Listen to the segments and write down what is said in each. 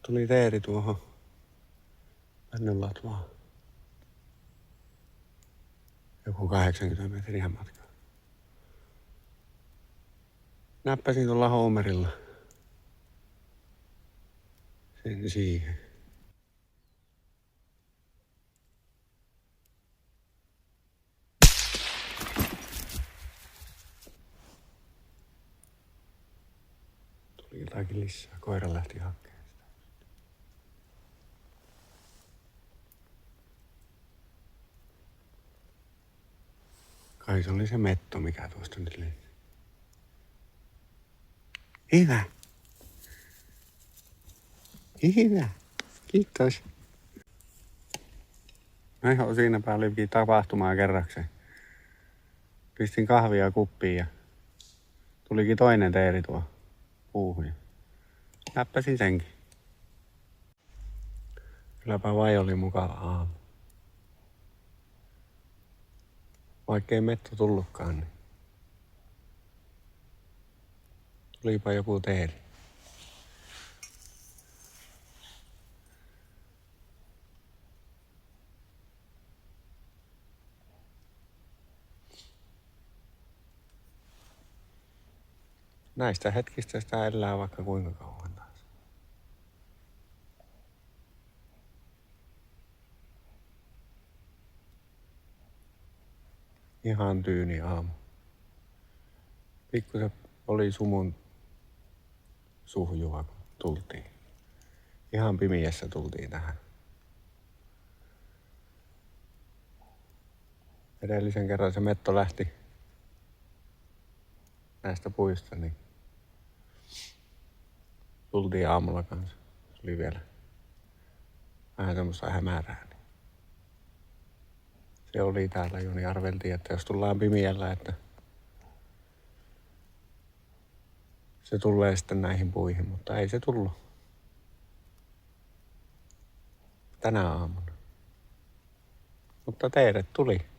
Tuli teeri tuohon Pennonlatvaan. Joku 80 metriä matkaa. Näppäsin tuolla Homerilla sen siihen. Tuli jotakin lisää. Koira lähti hakemaan sitä. Kai se oli se metto, mikä tuosta nyt lensi. Hyvä. Hyvä. Kiitos. No ihan siinäpä olikin tapahtumaa kerrakseen. Pistin kahvia kuppiin ja tulikin toinen teeri tuo puuhun. Näppäsin senkin. Kylläpä vai oli mukava aamu. Vaikkei metto tullutkaan, niin tulipa joku teeri. Näistä hetkistä sitä elää vaikka kuinka kauan taas. Ihan tyyni aamu. Pikkusen oli sumun suhjua, kun tultiin. Ihan pimiässä tultiin tähän. Edellisen kerran se metto lähti näistä puista, niin tultiin aamulla kanssa. Se oli vielä vähän semmoista hämärää. Niin se oli täällä jo, niin arveltiin, että jos tullaan pimiällä, että se tulee sitten näihin puihin, mutta ei se tullut. Tänä aamuna. Mutta teidät tuli.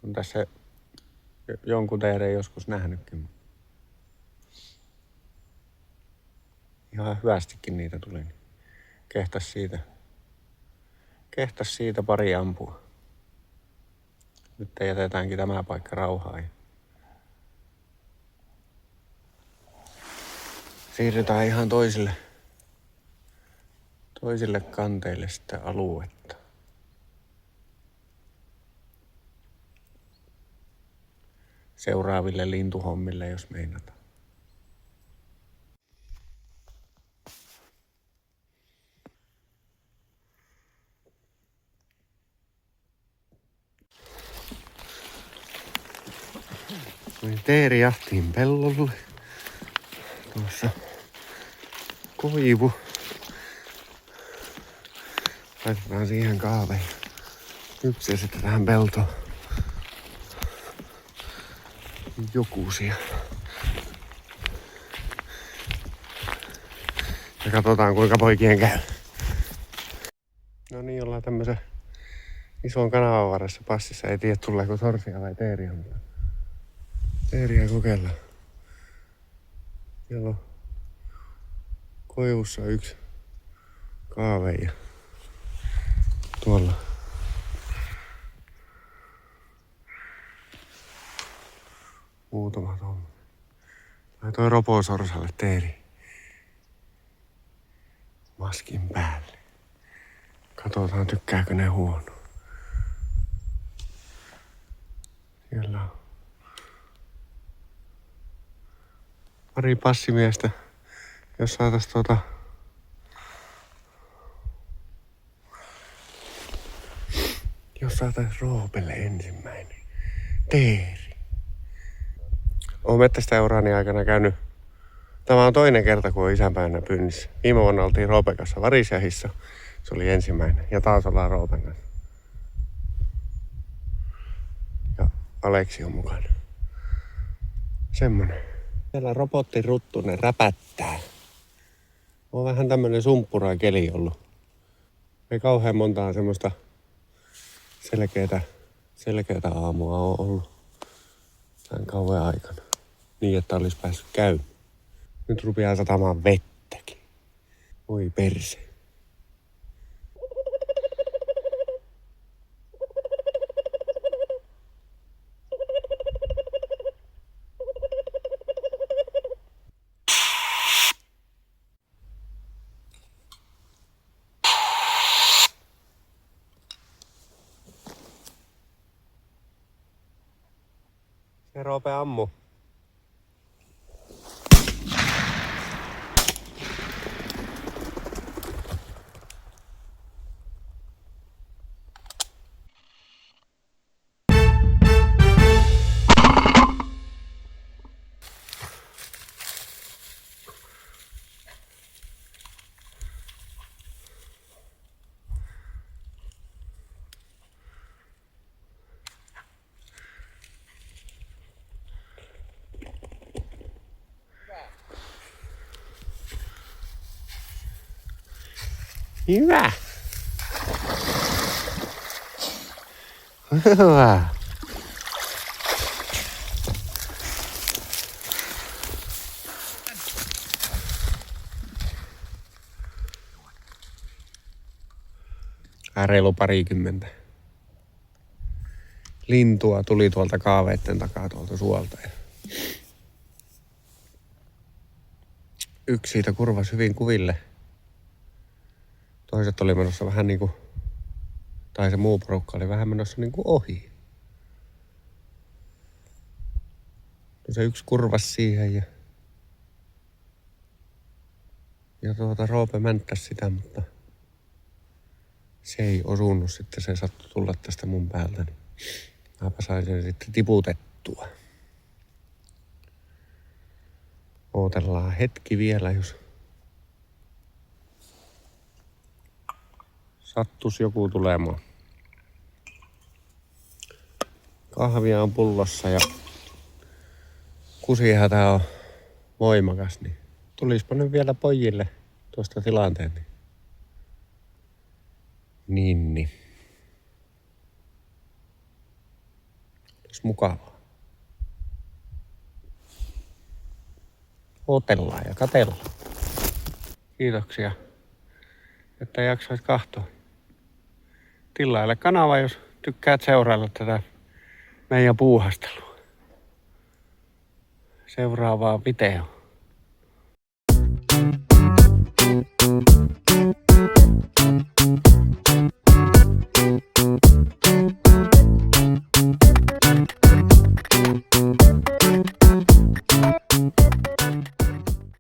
On tässä jonkun teeren joskus nähnytkin. Ihan hyvästikin niitä tuli. Niin kehtas siitä pari ampua. Nyt jätetäänkin tämä paikka rauhaan. Siirrytään ihan toisille kanteille sitten aluetta. Seuraaville lintuhommille, jos meinataan. Teeri jahtiin pellolle. Tuossa koivu. Laitetaan siihen kaave. Yksi ja sitten tähän peltoon. Jokusia. Ja katsotaan kuinka poikien käy. No niin, ollaan tämmösen ison kanavan varressa passissa. Ei tiedä tuleeko sorsia vai teeriä, mutta teeriä kokeillaan. Siellä on koivussa yksi kaave ja tuolla muutama tommonen. Laitoin roposorsalle teeri maskin päälle. Katsotaan tykkääkö ne huono. Siellä on pari passimiestä. Jos saatais jos saatais Roopelle ensimmäinen teeri. Oon mettästäuraani aikana käynyt. Tämä on toinen kerta, kun on isänpäivänä pyynnissä. Viime vuonna oltiin Roopen kanssa Varisjahissa. Se oli ensimmäinen. Ja taas ollaan Roopen kanssa. Ja Aleksi on mukana. Semmonen. Siellä robottiruttunen räpättää. On vähän tämmönen sumppura keli ollut. Ei kauhean montaa semmoista selkeätä aamua on ollut. tämän kauan aikana. Niin, että olisi päässyt käymään. Nyt rupeaa satamaan vettäkin. Oi perse. Se Roope ammu. Hyvä. Hyvä. Reilu parikymmentä lintua tuli tuolta kaaveitten takaa tuolta suolta. Yksi siitä kurvasi hyvin kuville. Toiset oli menossa vähän niinku, tai se muu porukka oli vähän menossa niinku ohi. No se yksi kurvasi siihen ja Roope mänttäsi sitä, mutta se ei osunut sitten, se sattui tulla tästä mun päältä, niin mäpä sain sen sitten tiputettua. Ootellaan hetki vielä, jos sattuisi joku tulemaan. Kahvia on pullossa ja kusihätä on voimakas, niin tulispa nyt vielä pojille tuosta tilanteen. Niin. Olisi mukavaa. Otellaan ja katellaan. Kiitoksia, että jaksoit kahtoa. Tilaile kanava, jos tykkäät seurailla tätä meidän puuhastelua. Seuraavaa videoa.